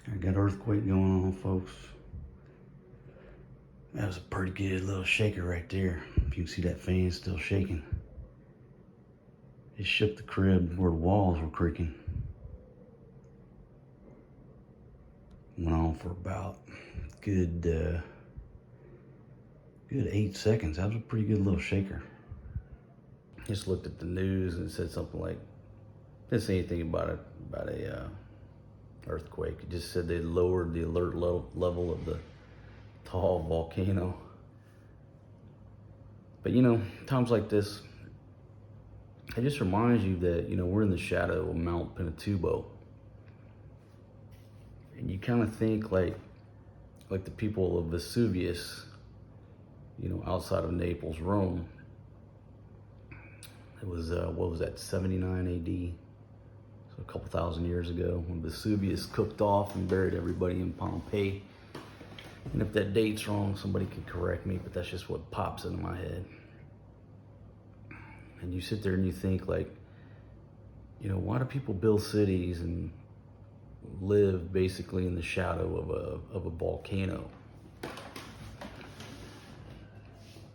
I got earthquake going on, folks. That was a pretty good little shaker right there. You can see that fan still shaking. It shook the crib where the walls were creaking. Went on for about good 8 seconds. That was a pretty good little shaker. Just looked at the news and it said something like, didn't say anything about a earthquake. It just said they lowered the alert level of the tall volcano. But times like this, it just reminds you that we're in the shadow of Mount Pinatubo, and you kind of think like the people of Vesuvius, outside of Naples, Rome. It was what was that, 79 AD? So a couple thousand years ago, when Vesuvius cooked off and buried everybody in Pompeii. And if that date's wrong, somebody can correct me, but that's just what pops into my head. And you sit there and you think like, why do people build cities and live basically in the shadow of a volcano?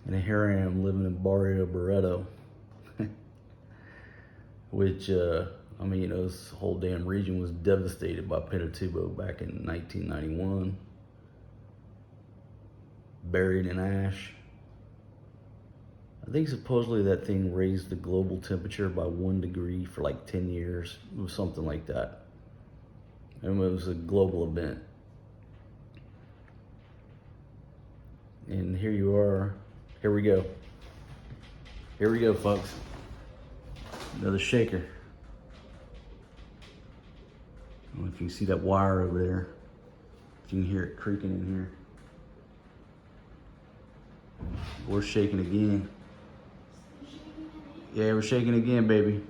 And here I am living in Barrio Barreto, which, this whole damn region was devastated by Pinatubo back in 1991. Buried in ash. I think supposedly that thing raised the global temperature by 1 degree for like 10 years. It was something like that. And it was a global event. And here you are. Here we go. Here we go, folks. Another shaker. I don't know if you can see that wire over there. If you can hear it creaking in here. We're shaking again. Yeah, we're shaking again, baby.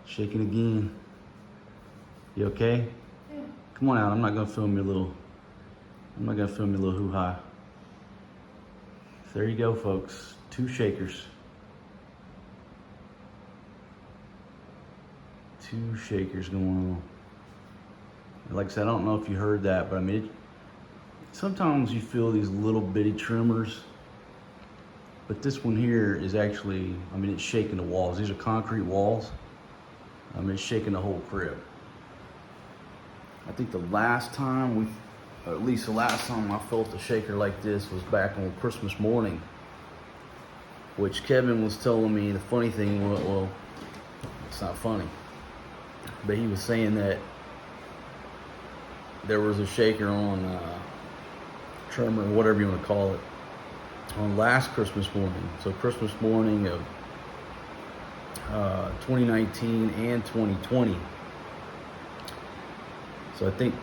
Shaking again. You okay? Yeah. Come on out. I'm not gonna film your little hoo-ha. So there you go, folks. 2 shakers. 2 shakers going on. Like I said, I don't know if you heard that, but sometimes you feel these little bitty tremors, but this one here is actually, it's shaking the walls. These are concrete walls. It's shaking the whole crib. I think the last time I felt a shaker like this was back on Christmas morning, which Kevin was telling me. The funny thing was, well, it's not funny, but he was saying that there was a shaker on tremor, whatever you want to call it, on last Christmas morning. So Christmas morning of 2019 and 2020. So I think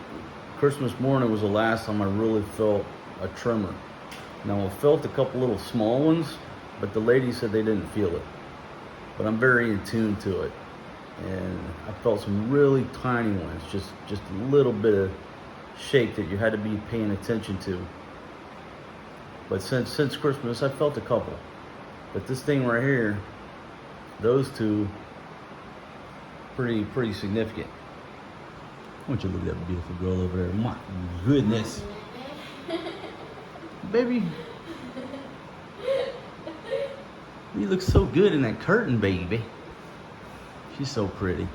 Christmas morning was the last time I really felt a tremor. Now I felt a couple little small ones, but the lady said they didn't feel it. But I'm very in tune to it. And I felt some really tiny ones, just a little bit of shake that you had to be paying attention to. But since Christmas, I felt a couple. But this thing right here, those 2, pretty significant. I want you to look at that beautiful girl over there. My goodness. Baby. You look so good in that curtain, baby. She's so pretty.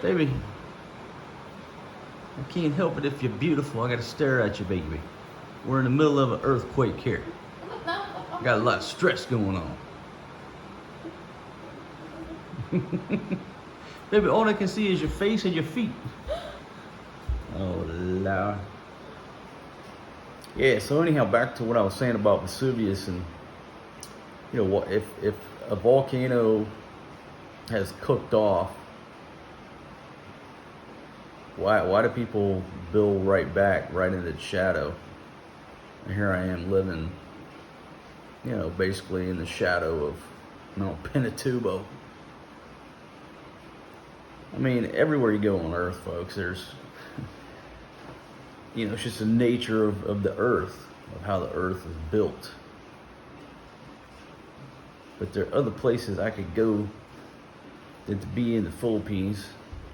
Baby, I can't help it if you're beautiful. I gotta stare at you, baby. We're in the middle of an earthquake here. Got a lot of stress going on. Baby, all I can see is your face and your feet. Oh, Lord. Yeah, so anyhow, back to what I was saying about Vesuvius, and if a volcano has cooked off, why do people build right back, right into the shadow? And here I am living, basically in the shadow of Mount Pinatubo. Everywhere you go on Earth, folks, there's, it's just the nature of the Earth, of how the Earth is built. But there are other places I could go than to be in the Philippines,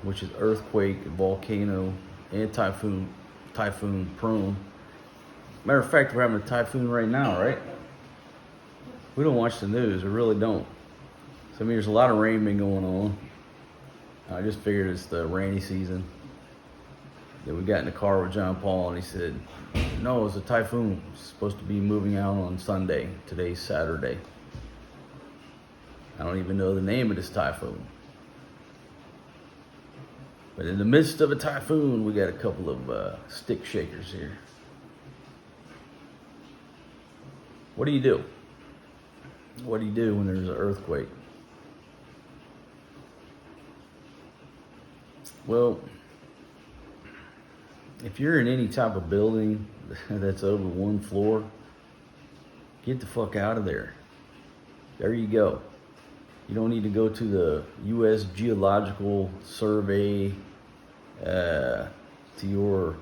which is earthquake, volcano, and typhoon prone. Matter of fact, we're having a typhoon right now, right? We don't watch the news, we really don't. So I mean, there's a lot of rain been going on. I just figured it's the rainy season. Then we got in the car with John Paul, and he said, no, it's a typhoon. It's supposed to be moving out on Sunday. Today's Saturday. I don't even know the name of this typhoon. But in the midst of a typhoon, we got a couple of stick shakers here. What do you do? What do you do when there's an earthquake? Well, if you're in any type of building that's over one floor, get the fuck out of there. There you go. You don't need to go to the U.S. Geological Survey, to your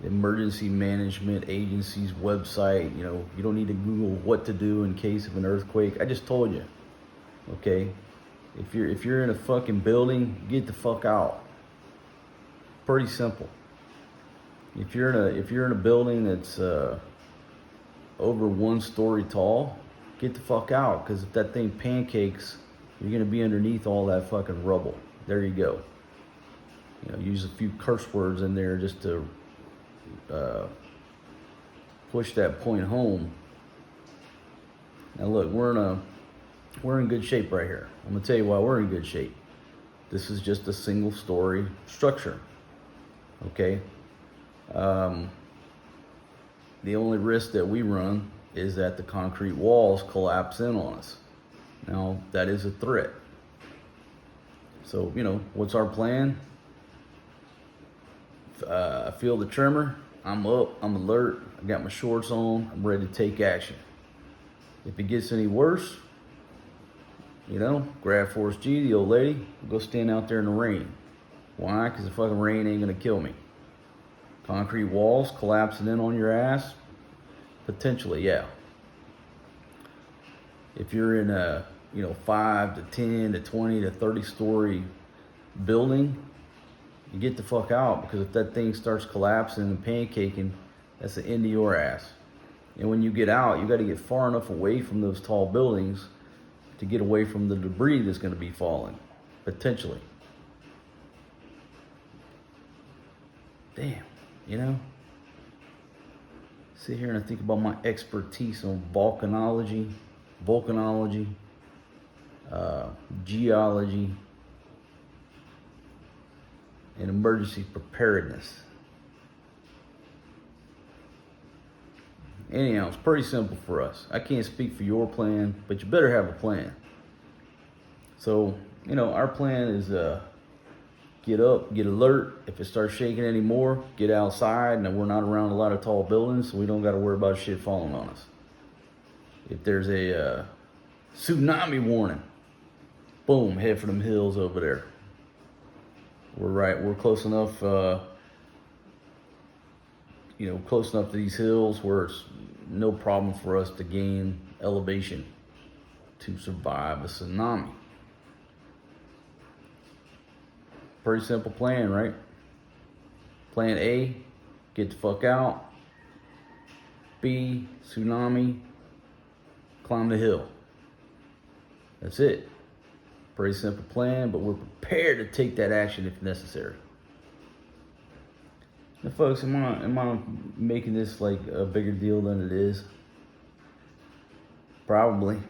emergency management agency's website. You know, you don't need to Google what to do in case of an earthquake. I just told you. Okay? If you're in a fucking building, get the fuck out. Pretty simple. If you're in a building that's over 1 story tall, get the fuck out, because if that thing pancakes, you're gonna be underneath all that fucking rubble. There you go. You know, use a few curse words in there just to push that point home. Now look, we're in good shape right here. I'm gonna tell you why we're in good shape. This is just a single story structure. Okay. The only risk that we run is that the concrete walls collapse in on us. Now, that is a threat. So, you know, what's our plan? I feel the tremor. I'm up. I'm alert. I got my shorts on. I'm ready to take action. If it gets any worse, you know, grab Force G, the old lady, go stand out there in the rain. Why? Because the fucking rain ain't going to kill me. Concrete walls collapsing in on your ass? Potentially, yeah. If you're in a, 5 to 10 to 20 to 30 story building, you get the fuck out, because if that thing starts collapsing and pancaking, that's the end of your ass. And when you get out, you got to get far enough away from those tall buildings to get away from the debris that's going to be falling, potentially. Damn, sit here and I think about my expertise on volcanology, geology, and emergency preparedness. Anyhow, it's pretty simple for us. I can't speak for your plan, but you better have a plan. So, our plan is get up, get alert. If it starts shaking anymore, get outside. Now, we're not around a lot of tall buildings, so we don't got to worry about shit falling on us. If there's a tsunami warning, boom, head for them hills over there. We're close enough, close enough to these hills where it's no problem for us to gain elevation to survive a tsunami. Pretty simple plan, right? Plan A, get the fuck out. B, tsunami, climb the hill. That's it. Pretty simple plan, but we're prepared to take that action if necessary. Now, folks, am I making this like a bigger deal than it is? Probably.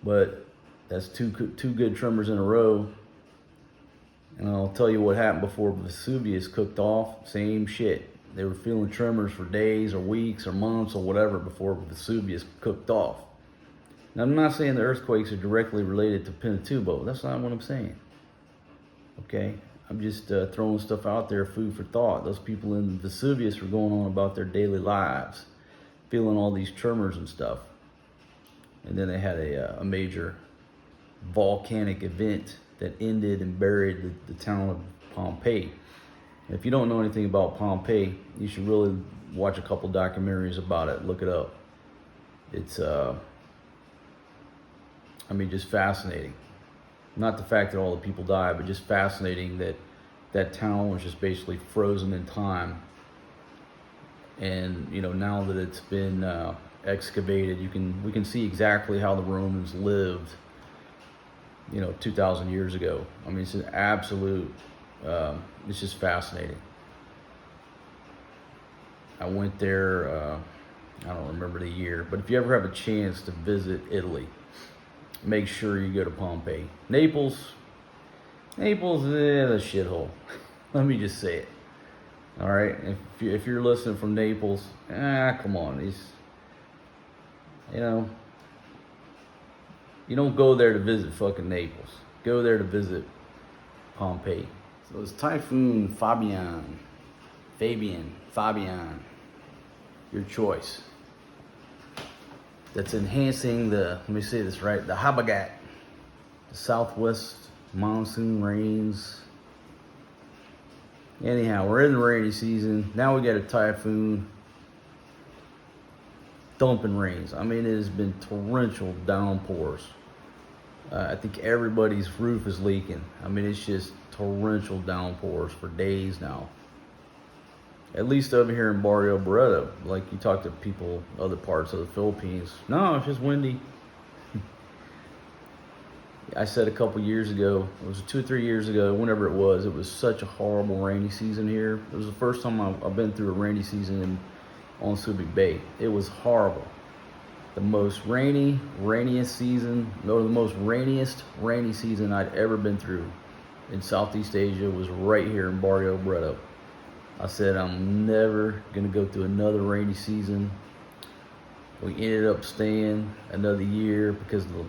But that's two good tremors in a row. And I'll tell you what happened before Vesuvius cooked off. Same shit. They were feeling tremors for days or weeks or months or whatever before Vesuvius cooked off. Now, I'm not saying the earthquakes are directly related to Pinatubo. That's not what I'm saying. Okay? I'm just throwing stuff out there, food for thought. Those people in Vesuvius were going on about their daily lives, feeling all these tremors and stuff. And then they had a major volcanic event that ended and buried the town of Pompeii. And if you don't know anything about Pompeii, you should really watch a couple documentaries about it. Look it up. It's I mean, just fascinating. Not the fact that all the people died, but just fascinating that that town was just basically frozen in time. And now that it's been excavated, we can see exactly how the Romans lived 2,000 years ago. I mean, it's an absolute it's just fascinating. I went there, I don't remember the year, but if you ever have a chance to visit Italy, make sure you go to Pompeii. Naples, a shithole. Let me just say it. All right, if you're listening from Naples, come on, you don't go there to visit fucking Naples. Go there to visit Pompeii. So it's Typhoon Fabian, your choice. That's enhancing let me say this right, the Habagat, the southwest monsoon rains. Anyhow, we're in the rainy season. Now we got a typhoon dumping rains. I mean, it has been torrential downpours. I think everybody's roof is leaking. I mean, it's just torrential downpours for days now. At least over here in Barrio Barreto, like you talk to people other parts of the Philippines. No, it's just windy. I said a couple years ago, it was 2 or 3 years ago, whenever it was so horrible rainy season here. It was the first time I've been through a rainy season on Subic Bay. It was horrible. The most rainiest season I'd ever been through in Southeast Asia was right here in Barrio Barreto. I said I'm never gonna go through another rainy season. We ended up staying another year because of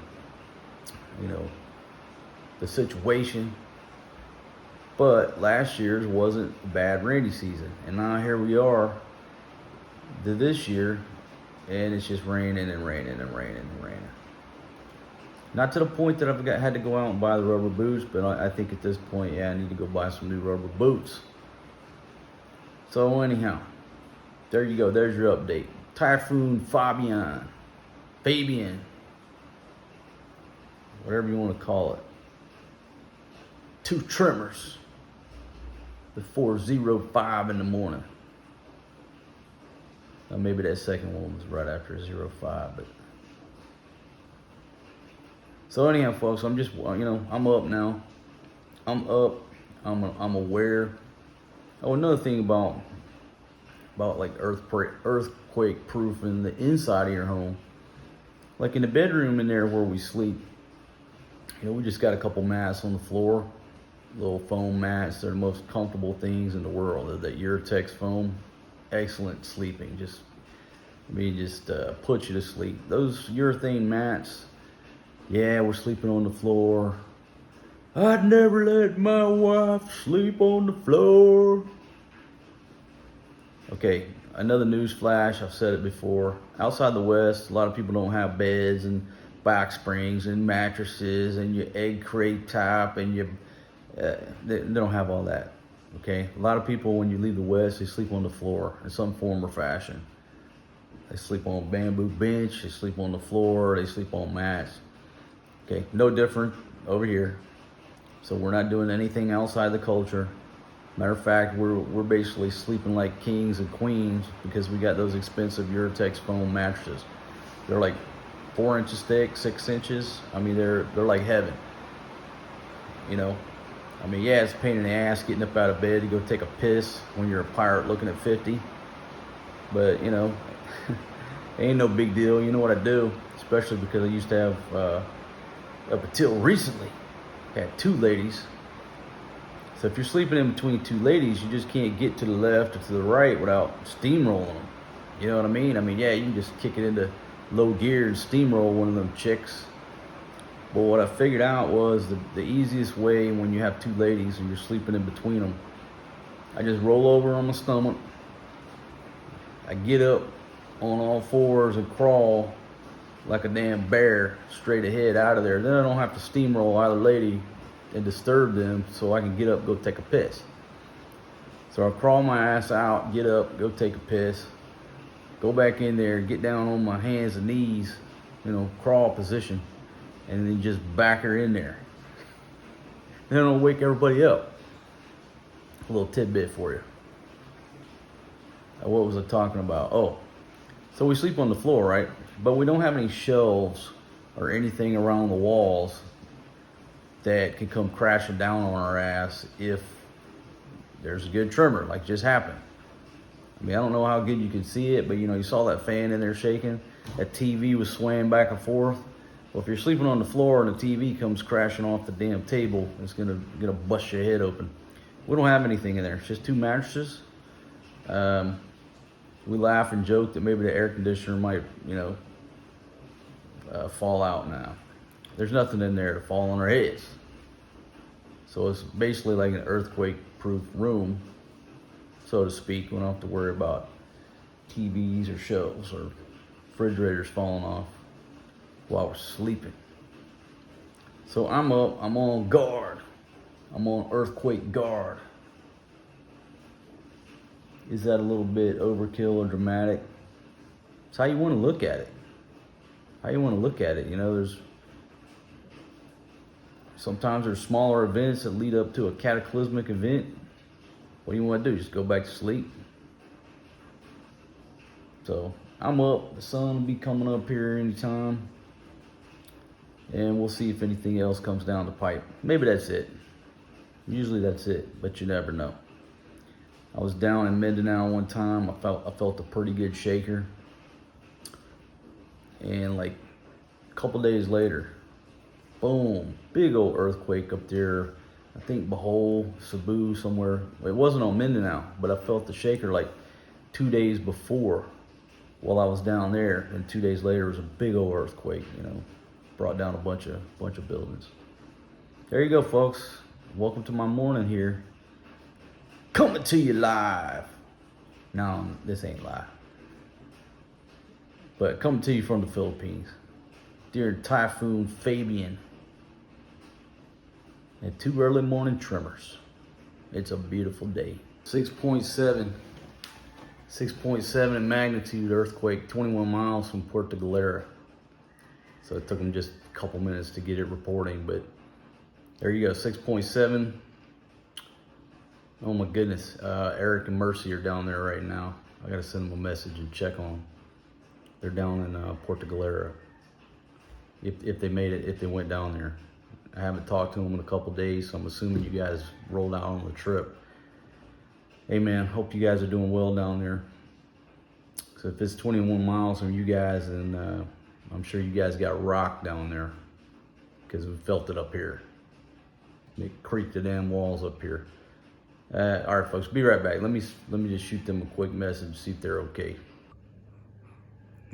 the situation. But last year's wasn't a bad rainy season, and now here we are to this year, and it's just raining and raining and raining and raining. Not to the point that I've had to go out and buy the rubber boots, but I think at this point, I need to go buy some new rubber boots. So anyhow, there you go. There's your update. Typhoon Fabian, whatever you want to call it. 2 tremors before 05 in the morning. Now maybe that second one was right after 05, but. So anyhow, folks, I'm just, I'm up now. I'm up. I'm aware. Oh, another thing about like earthquake proofing the inside of your home. Like in the bedroom in there where we sleep, we just got a couple mats on the floor, little foam mats. They're the most comfortable things in the world. They're that Urtex foam, excellent sleeping. Just put you to sleep. Those urethane mats, we're sleeping on the floor. I'd never let my wife sleep on the floor. Okay, another news flash. I've said it before. Outside the West, a lot of people don't have beds and back springs and mattresses and your egg crate top and they don't have all that. Okay, a lot of people when you leave the West, they sleep on the floor in some form or fashion. They sleep on a bamboo bench, they sleep on the floor, they sleep on mats. Okay, no different over here. So we're not doing anything outside the culture. Matter of fact, we're basically sleeping like kings and queens because we got those expensive Urtex foam mattresses. They're like 4 inches thick, 6 inches. I mean, they're like heaven. I mean, it's a pain in the ass getting up out of bed to go take a piss when you're a pirate looking at 50. But, it ain't no big deal. You know what I do? Especially because I used to have, up until recently, had 2 ladies. So if you're sleeping in between 2 ladies, you just can't get to the left or to the right without steamrolling them. You know what I mean? I mean, you can just kick it into low gear and steamroll one of them chicks. But what I figured out was the easiest way when you have 2 ladies and you're sleeping in between them, I just roll over on my stomach. I get up on all 4s and crawl like a damn bear straight ahead out of there. Then I don't have to steamroll either lady and disturb them, so I can get up, go take a piss. So I crawl my ass out, get up, go take a piss, go back in there, get down on my hands and knees, crawl position, and then just back her in there. Then it'll wake everybody up. A little tidbit for you. What was I talking about? Oh, so we sleep on the floor, right? But we don't have any shelves or anything around the walls that can come crashing down on our ass if there's a good tremor, like just happened. I mean, I don't know how good you can see it, but you know, you saw that fan in there shaking. That TV was swaying back and forth. Well, if you're sleeping on the floor and the TV comes crashing off the damn table, it's gonna bust your head open. We don't have anything in there. It's just 2 mattresses. We laugh and joke that maybe the air conditioner might, you know, fall out now. There's nothing in there to fall on our heads. So it's basically like an earthquake-proof room, so to speak. We don't have to worry about TVs or shelves or refrigerators falling off while we're sleeping. So I'm up, I'm on guard. I'm on earthquake guard. Is that a little bit overkill or dramatic? It's how you want to look at it. How you want to look at it. You know, sometimes there's smaller events that lead up to a cataclysmic event. What do you want to do? Just go back to sleep? So I'm up. The sun will be coming up here anytime. And we'll see if anything else comes down the pipe. Maybe that's it. Usually that's it, but you never know. I was down in Mindanao one time. I felt a pretty good shaker. And like a couple days later, boom, big old earthquake up there. I think Bohol, Cebu, somewhere. It wasn't on Mindanao, but I felt the shaker like 2 days before while I was down there. And 2 days later, it was a big old earthquake, you know, brought down a bunch of buildings. There you go, folks. Welcome to my morning here. Coming to you live. No, this ain't live. But coming to you from the Philippines. During Typhoon Fabian. And 2 early morning tremors. It's a beautiful day. 6.7 in magnitude earthquake, 21 miles from Puerto Galera. So it took them just a couple minutes to get it reporting, but there you go, 6.7. Oh my goodness, Eric and Mercy are down there right now. I gotta send them a message and check on them. They're down in Puerto Galera. If they made it, if they went down there. I haven't talked to them in a couple days, so I'm assuming you guys rolled out on the trip. Hey man, hope you guys are doing well down there. So if it's 21 miles from you guys, then I'm sure you guys got rocked down there, because we felt it up here. It creaked the damn walls up here. All right, folks, be right back. Let me just shoot them a quick message, see if they're okay.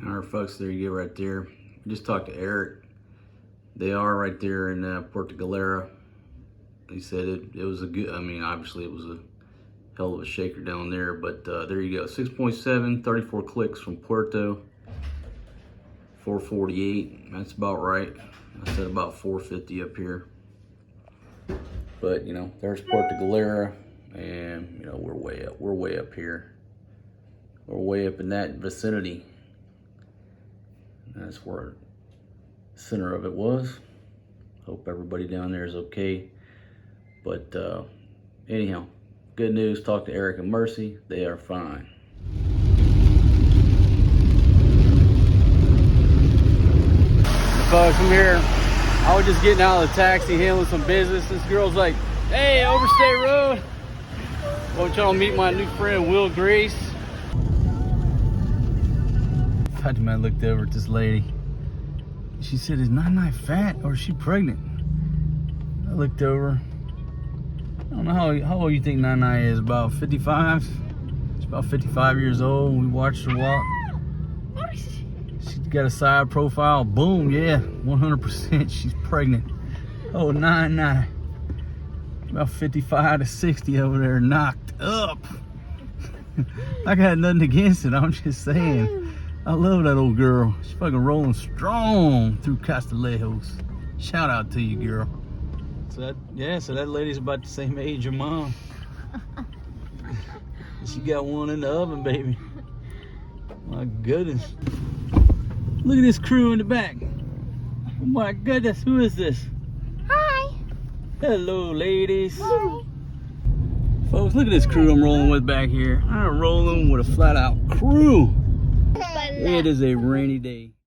All right, folks, there you go right there. I just talked to Eric. They are right there in Puerto Galera. He said it was a good, I mean, obviously it was a hell of a shaker down there, but there you go. 6.7, 34 clicks from Puerto. 448, that's about right. I said about 450 up here. But, you know, there's Puerto Galera, and, you know, we're way up here. We're way up in that vicinity. That's where the center of it was. Hope everybody down there is okay. But anyhow, good news, talk to Eric and Mercy. They are fine. Folks, I'm here. I was just getting out of the taxi, handling some business. This girl's like, hey, Overstate Road. I want y'all to meet my new friend, Will Grace. Fatima looked over at this lady. She said, is Nai fat or is she pregnant? I looked over. I don't know how old you think Nai is, about 55? She's about 55 years old. We watched her walk. She's got a side profile. Boom, yeah, 100% she's pregnant. Oh, Nai. About 55 to 60 over there, knocked up. I got nothing against it, I'm just saying. I love that old girl. She's fucking rolling strong through Castillejos. Shout out to you, girl. So that lady's about the same age of Mom. She got one in the oven, baby. My goodness. Look at this crew in the back. Oh my goodness, who is this? Hi. Hello, ladies. Hi. Folks, look at this crew I'm rolling with back here. I'm rolling with a flat out crew. It is a rainy day.